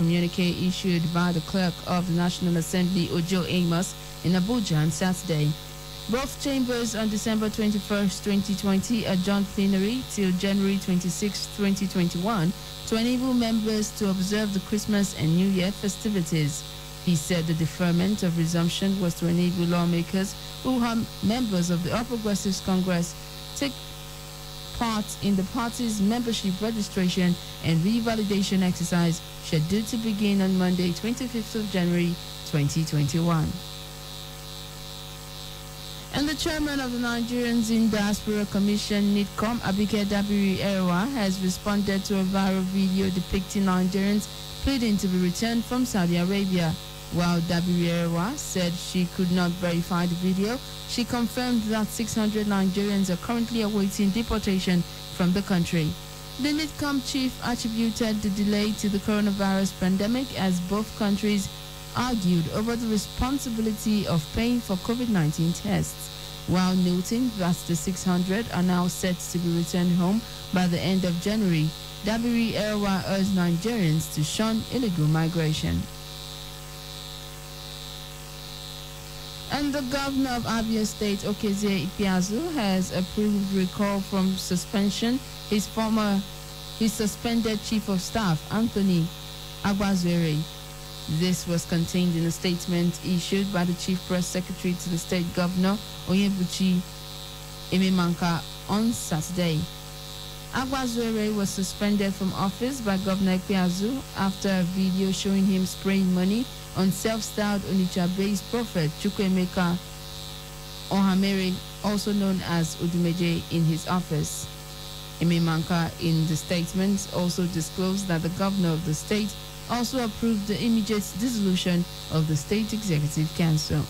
communique issued by the clerk of the National Assembly, Ojo Amos, in Abuja on Saturday. Both chambers on December 21st, 2020 adjourned plenary till January 26, 2021 to enable members to observe the Christmas and New Year festivities. He said the deferment of resumption was to enable lawmakers who are members of the All Progressives Congress take part in the party's membership registration and revalidation exercise scheduled to begin on Monday, 25th of January 2021. And the chairman of the Nigerians in Diaspora Commission, NIDCOM, Abike Dabiri-Erewa, has responded to a viral video depicting Nigerians pleading to be returned from Saudi Arabia. While Dabiri-Erewa said she could not verify the video, she confirmed that 600 Nigerians are currently awaiting deportation from the country. The NIDCOM chief attributed the delay to the coronavirus pandemic as both countries argued over the responsibility of paying for COVID-19 tests, while noting that the 600 are now set to be returned home by the end of January. Dabiri-Erewa urged Nigerians to shun illegal migration. And the governor of Abia State, Okezie Ikpeazu, has approved recall from suspension his suspended chief of staff, Anthony Agbazuere. This was contained in a statement issued by the chief press secretary to the state governor, Onyebuchi Ememanka, on Saturday. Agbazuere was suspended from office by Governor Ikpeazu after a video showing him spraying money on self-styled Onitsha-based prophet Chukwuemeka Ohamere, also known as Odumeje, in his office. Ememanka, in the statement, also disclosed that the governor of the state also approved the immediate dissolution of the State Executive Council.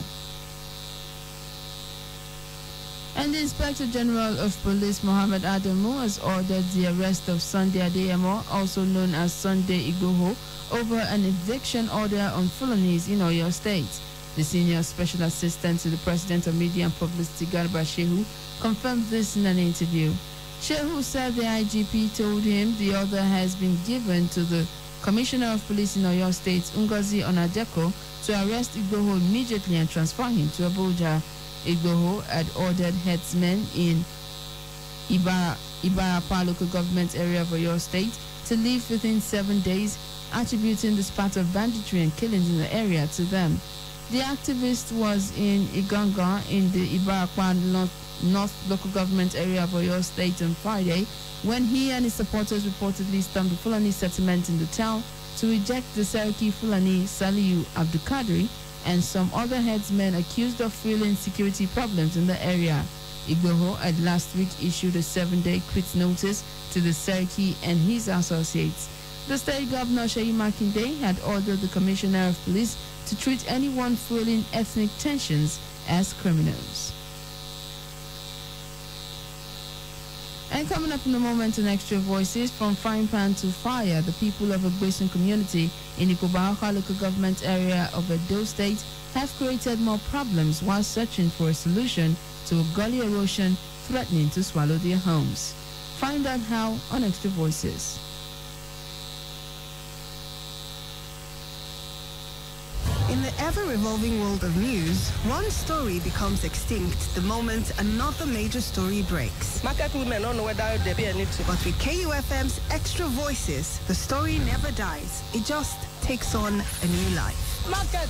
And the Inspector General of Police, Mohammed Adamu, has ordered the arrest of Sunday Adeyemo, also known as Sunday Igboho, over an eviction order on Fulanis in Oyo State. The Senior Special Assistant to the President of Media and Publicity, Garba Shehu, confirmed this in an interview. Shehu said the IGP told him the order has been given to the Commissioner of Police in Oyo State, Ngozi Onadeko, to arrest Igboho immediately and transfer him to Abuja. Igboho had ordered headsmen in Ibarapa local government area of Oyo State to leave within 7 days, attributing the spat of banditry and killings in the area to them. The activist was in Iganga in the Ibarapa North local government area of Oyo State on Friday, when he and his supporters reportedly stormed the Fulani settlement in the town to eject the Seriki Fulani Saliu Abdulkadri and some other headsmen accused of fueling security problems in the area. Igboho had last week issued a 7-day quit notice to the Seriki and his associates. The state governor, Seyi Makinde, had ordered the Commissioner of Police to treat anyone fueling ethnic tensions as criminals. And coming up in a moment on Extra Voices, from frying pan to fire, the people of a Basin community in the Ikobaha local government area of Edo State have created more problems while searching for a solution to a gully erosion threatening to swallow their homes. Find out how on Extra Voices. In the ever-revolving world of news, one story becomes extinct the moment another major story breaks. Market women don't know whether they be anything. But with KUFM's Extra Voices, the story never dies. It just takes on a new life. Market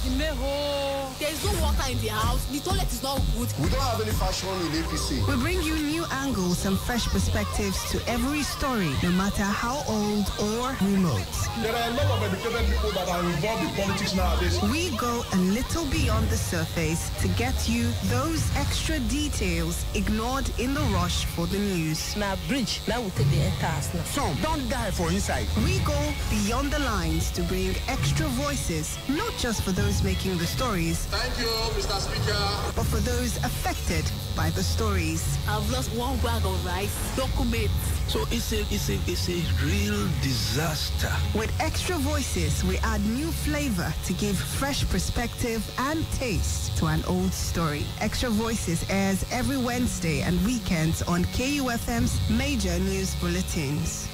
there is no water in the house. The toilet is not good. We don't have any fashion in APC. We bring you new angles and fresh perspectives to every story, no matter how old or remote. There are a lot of educated people that are involved in politics nowadays. We go a little beyond the surface to get you those extra details ignored in the rush for the news. Now bridge, now we take the entire. Some don't die for inside. We go beyond the lines to bring extra voices, not just for those making the stories. Thank you, Mr. Speaker. But for those affected by the stories. I've lost 1 bag of rice. Documents. So it's a real disaster. With Extra Voices, we add new flavor to give fresh perspective and taste to an old story. Extra Voices airs every Wednesday and weekends on KUFM's major news bulletins.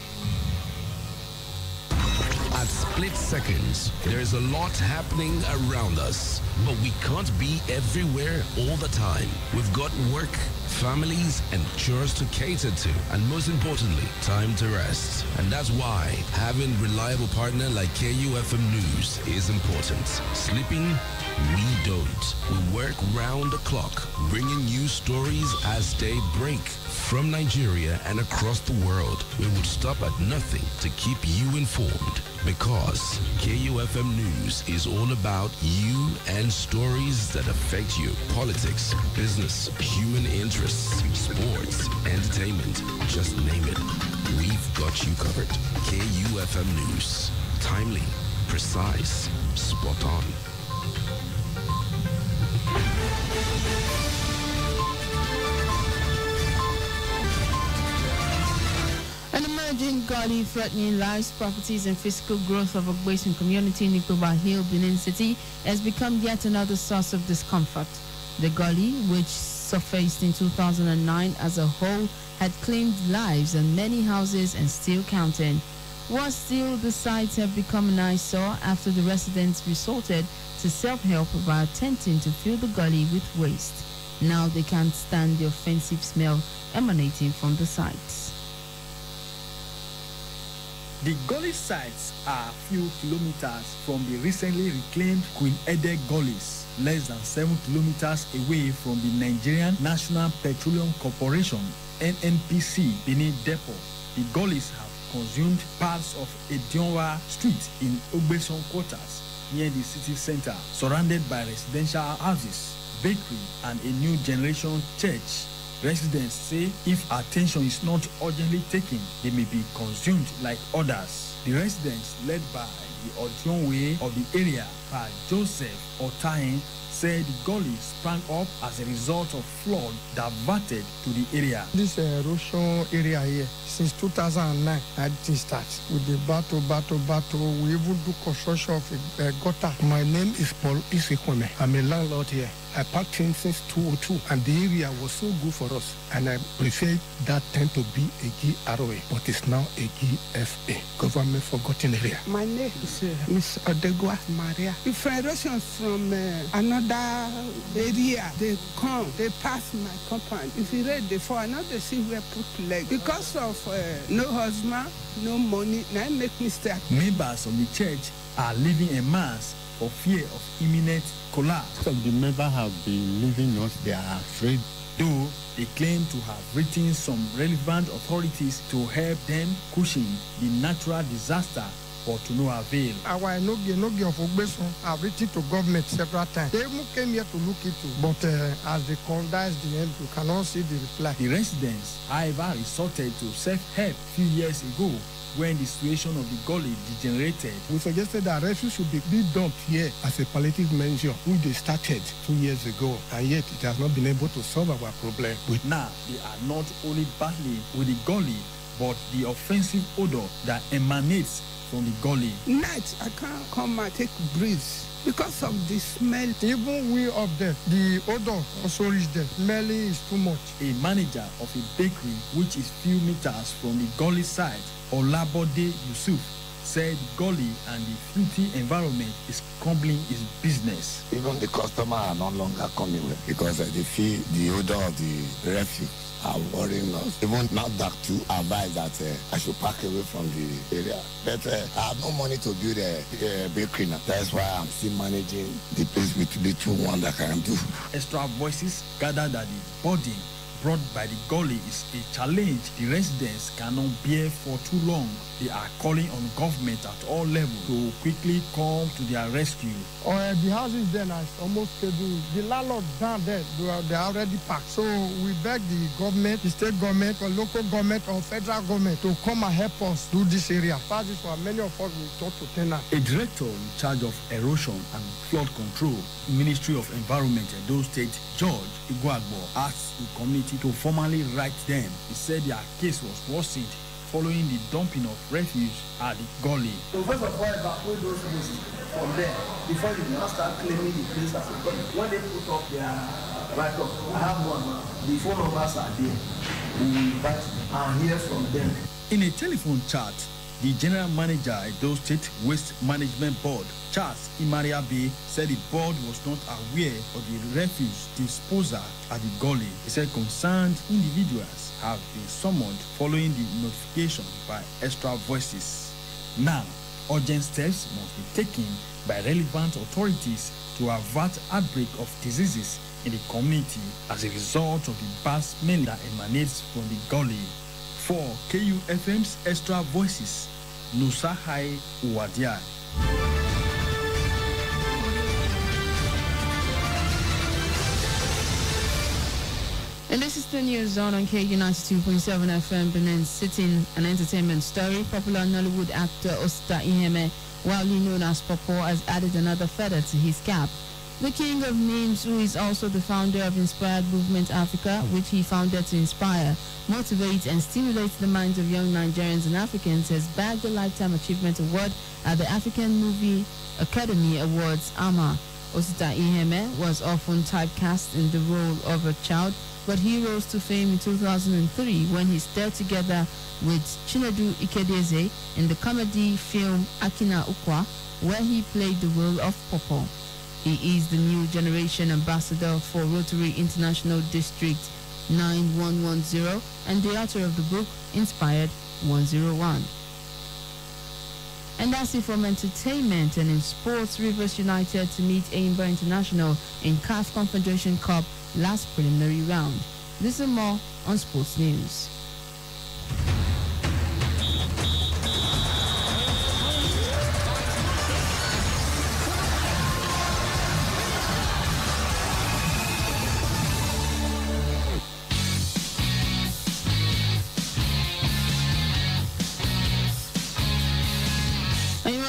At split seconds. There's a lot happening around us, but we can't be everywhere all the time. We've got work, families, and chores to cater to, and most importantly, time to rest. And that's why having reliable partner like KUFM News is important. Sleeping? We don't. We work round the clock, bringing you stories as they break. From Nigeria and across the world, we would stop at nothing to keep you informed, because KUFM News is all about you and stories that affect you. Politics, business, human interests, sports, entertainment, just name it. We've got you covered. KUFM News. Timely, precise, spot on. An emerging gully threatening lives, properties, and physical growth of a Ogbesun community in Ikoba Hill, Benin City, has become yet another source of discomfort. The gully, which surfaced in 2009 as a whole, had claimed lives and many houses and still counting. Worse still, the sites have become an eyesore after the residents resorted to self-help by attempting to fill the gully with waste. Now they can't stand the offensive smell emanating from the sites. The gully sites are a few kilometers from the recently reclaimed Queen Ede gullies, less than 7 kilometers away from the Nigerian National Petroleum Corporation, NNPC, Benin Depot. The gullies have consumed parts of Edionwa Street in Ogbesun quarters near the city center, surrounded by residential houses, bakery, and a new generation church. Residents say if attention is not urgently taken, they may be consumed like others. The residents, led by the Odionwe of the area, by Joseph Otahin, said the gully sprang up as a result of flood diverted to the area. This erosion area here, since 2009, I didn't start with the battle. We even do construction of a gutter. My name is Paul Isikweme. I'm a landlord here. I packed in since 2002, and the area was so good for us. And I preferred that time to be a GROA, but it's now a GFA, government forgotten area. My name is Miss Odegwa Maria. The federation from another area, they come, they pass my compound. If you read the fall, now they see where put leg. Because of no husband, no money, now make mistake. Members of the church are living en masse for fear of imminent collapse. Some of the members have been leaving us, they are afraid. Though they claim to have written some relevant authorities to help them cushion the natural disaster, but to no avail. Our Nogi of Ogbesun have written to government several times. They even came here to look into, but as they condense the end, you cannot see the reply. The residents, however, resorted to self-help a few years ago when the situation of the gully degenerated. We suggested that refuse should be dumped here as a palliative measure, which they started 2 years ago, and yet it has not been able to solve our problem. Now, they are not only battling with the gully, but the offensive odor that emanates from the gully. Night, I can't come and take breeze because of the smell. Even we up there, the odor also reach them. Smelling is too much. A manager of a bakery, which is few meters from the gully site, Olabode Yusuf, said the gully and the filthy environment is crumbling his business. Even the customer are no longer coming because they feel the odor of the refuse are worrying us. Even now that too advise that I should pack away from the area. But I have no money to build a bakery now. That's why I'm still managing the place with little one that I can do. Extra voices gathered that the burden brought by the gully is a challenge the residents cannot bear for too long. They are calling on government at all levels to quickly come to their rescue. The houses then are almost scheduled. The landlords down there, they are already packed. So we beg the government, the state government, or local government, or federal government to come and help us do this area. Past this one, many of us will talk to tenants. A director in charge of erosion and flood control, Ministry of Environment, Edo State, George Iguagbo, asked the community to formally write them. He said their case was worsened following the dumping of refuse at the gully. So first of all, evacuate those waste from there before you now start claiming the place as a gully. When they put up their write-up, I have one. The phone numbers are there. We will invite and hear from them. In a telephone chat, The general manager, Edo State Waste Management Board, Charles Imariabe, said the board was not aware of the refuse disposal at the gully. He said concerned individuals have been summoned following the notification by Extra Voices. Now, urgent steps must be taken by relevant authorities to avert outbreak of diseases in the community as a result of the bad smell that emanates from the gully. For KUFM's Extra Voices, Nusahai Uwadia. And this is the news zone on KU 92.7 FM, Benin City, an entertainment story. Popular Nollywood actor Osita Iheme, widely known as Popo, has added another feather to his cap. The king of memes, who is also the founder of Inspired Movement Africa, which he founded to inspire, motivate and stimulate the minds of young Nigerians and Africans, has bagged the Lifetime Achievement Award at the African Movie Academy Awards, AMA. Osita Iheme was often typecast in the role of a child, but he rose to fame in 2003 when he starred together with Chinedu Ikedeze in the comedy film Akina Ukwa, where he played the role of Popo. He is the new generation ambassador for Rotary International District 9110 and the author of the book Inspired 101. And that's it from entertainment. And in sports, Rivers United to meet Aimba International in CAF Confederation Cup last preliminary round. This and more on Sports News.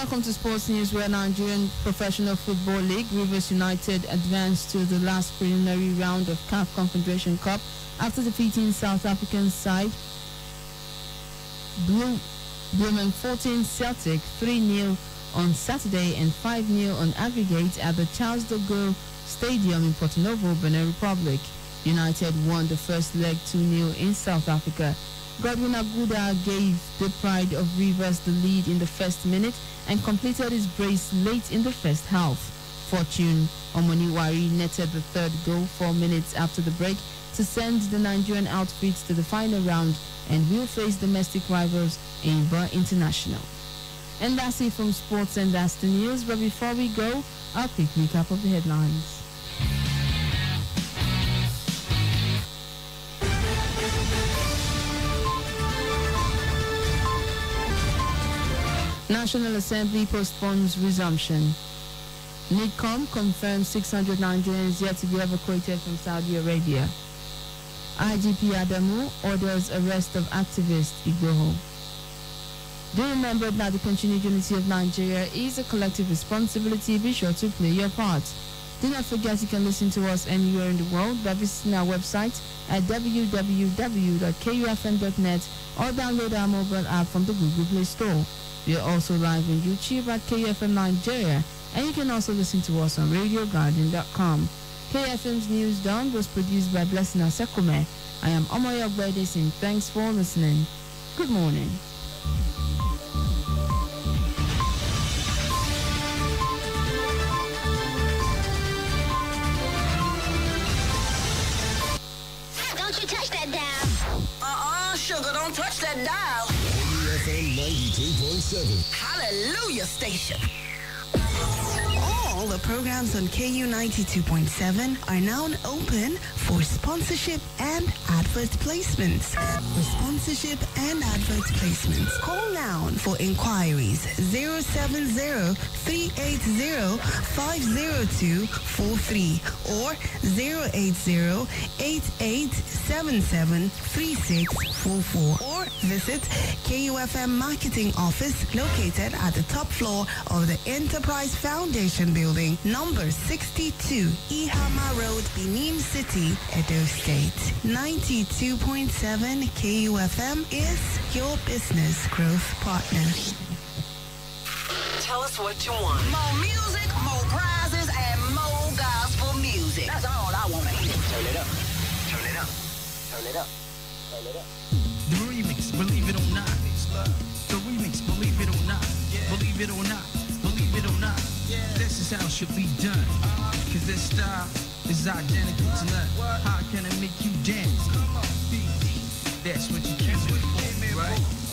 Welcome to Sports News, where Nigerian Professional Football League Rivers United advanced to the last preliminary round of CAF Confederation Cup after defeating South African side Bloemfontein Celtic 3-0 on Saturday and 5-0 on aggregate at the Charles de Gaulle Stadium in Porto Novo, Benin Republic. United won the first leg 2-0 in South Africa. Godwin Aguda gave the Pride of Rivers the lead in the first minute and completed his brace late in the first half. Fortune Omoniwari netted the third goal 4 minutes after the break to send the Nigerian outfits to the final round and will face domestic rivals Aimba International. And that's it from sports, and that's the news. But before we go, a quick recap of the headlines. National Assembly postpones resumption. NIDCOM confirms 600 Nigerians yet to be evacuated from Saudi Arabia. IGP Adamu orders arrest of activist Igboho. Do remember that the continued unity of Nigeria is a collective responsibility. Be sure to play your part. Do not forget you can listen to us anywhere in the world by visiting our website at www.kufm.net or download our mobile app from the Google Play Store. We are also live on YouTube at KFM Nigeria, and you can also listen to us on RadioGuardian.com. KFM's News Dawn was produced by Blessing Asekome. I am Omoyo Gbede saying thanks for listening. Good morning. Don't you touch that dial. Sugar, don't touch that dial. KUFM 92.7. Hallelujah station. All the programs on KU 92.7 are now open for sponsorship and advert placements. For sponsorship and advert placements, call now for inquiries 070-380-50243 or 080-8877-3644 or visit KUFM Marketing Office located at the top floor of the Enterprise Foundation Building, number 62, Ihama Road, Benin City, Edo State. 92.7 KUFM is your business growth partner. Tell us what you want. More music, more prizes, and more gospel music. That's all I want to hear. Turn it up. Turn it up. Turn it up. Turn it up. The remix, believe it or not, is love. The remix, believe it or not. Believe it or not, believe it or not. This is how it should be done. Cause this style is identical to none. How can it make you dance? That's what you came here for, right?